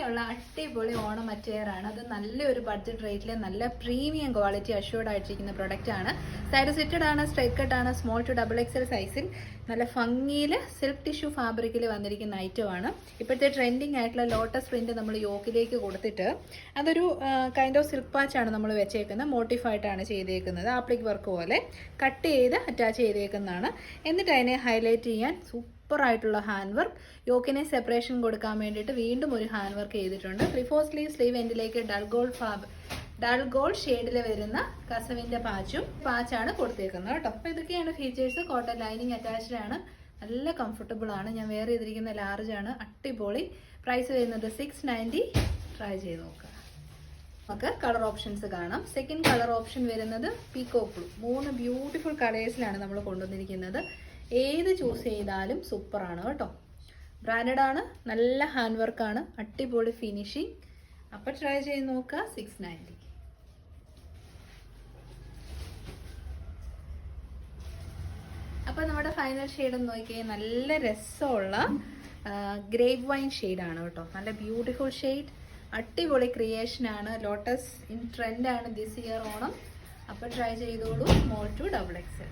ഭംഗിയുള്ള അടിപൊളി ഓണം അറ്റയറാണ്. അത് നല്ലൊരു ബഡ്ജറ്റ് റേറ്റിൽ നല്ല പ്രീമിയം ക്വാളിറ്റി അഷ്യൂർഡ് ആയിട്ടിരിക്കുന്ന പ്രൊഡക്റ്റ് ആണ്. സൈഡ് സെറ്റഡ് ആണ്, സ്ട്രൈറ്റ് കട്ട് ആണ്, സ്മോൾ ടു ഡബിൾ എക്സൽ സൈസിൽ നല്ല ഭംഗിയിൽ സിൽക്ക് ടിഷ്യൂ ഫാബ്രിക്കിൽ വന്നിരിക്കുന്ന ഐറ്റമാണ്. ഇപ്പോഴത്തെ ട്രെൻഡിങ് ആയിട്ടുള്ള ലോട്ടസ് പ്രിന്റ് നമ്മൾ യോക്കിലേക്ക് കൊടുത്തിട്ട് അതൊരു കൈൻഡ് ഓഫ് സിൽക്ക് പാച്ചാണ് നമ്മൾ വെച്ചേക്കുന്നത്. മോട്ടിഫായിട്ടാണ് ചെയ്തേക്കുന്നത്. ആപ്ലിക് വർക്ക് പോലെ കട്ട് ചെയ്ത് അറ്റാച്ച് ചെയ്തേക്കുന്നതാണ്. എന്നിട്ട് അതിനെ ഹൈലൈറ്റ് ചെയ്യാൻ സൂപ്പറായിട്ടുള്ള ഹാൻഡ് വർക്ക്, യോക്കിനെ സെപ്പറേഷൻ കൊടുക്കാൻ വേണ്ടിയിട്ട് വീണ്ടും ഒരു ഹാൻഡ് വർക്ക് ചെയ്തിട്ടുണ്ട്. ക്ലിഫോ സ്ലീവ് എൻഡിലേക്ക് ഡൾ ഗോൾഡ് ഷെയ്ഡിൽ വരുന്ന കസവിൻ്റെ പാച്ചാണ് കൊടുത്തേക്കുന്നത് കേട്ടോ. അപ്പോൾ ഇതൊക്കെയാണ് ഫീച്ചേഴ്സ്. കോട്ടൺ ലൈനിങ് അറ്റാച്ച്ഡ് ആണ്, നല്ല കംഫർട്ടബിൾ ആണ്. ഞാൻ വെയർ ചെയ്തിരിക്കുന്ന ലാർജ് ആണ്, അടിപൊളി. പ്രൈസ് വരുന്നത് 690. ട്രൈ ചെയ്ത് നോക്കുക. നമുക്ക് കളർ ഓപ്ഷൻസ് കാണാം. സെക്കൻഡ് കളർ ഓപ്ഷൻ വരുന്നത് പീകോക്ക് ബ്ലൂ. 3 ബ്യൂട്ടിഫുൾ കളേഴ്സിലാണ് നമ്മൾ കൊണ്ടുവന്നിരിക്കുന്നത്. ഏത് ചൂസ് ചെയ്താലും സൂപ്പറാണ് കേട്ടോ. ബ്രാൻഡഡ് ആണ്, നല്ല ഹാൻഡ് വർക്കാണ്, അടിപൊളി ഫിനിഷിങ്. അപ്പോൾ ട്രൈ ചെയ്ത് നോക്കുക. 690. അപ്പോൾ നമ്മുടെ ഫൈനൽ ഷെയ്ഡ് നോക്കിയേ, നല്ല രസമുള്ള ഗ്രേപ്പ് വൈൻ ഷെയ്ഡാണ് കേട്ടോ. നല്ല ബ്യൂട്ടിഫുൾ ഷെയ്ഡ്, അടിപൊളി ക്രിയേഷനാണ്. ലോട്ടസ് ഇൻ ട്രെൻഡാണ് ദിസ് ഇയർ ഓണം. അപ്പോൾ ട്രൈ ചെയ്തോളൂ. Small to double Excel.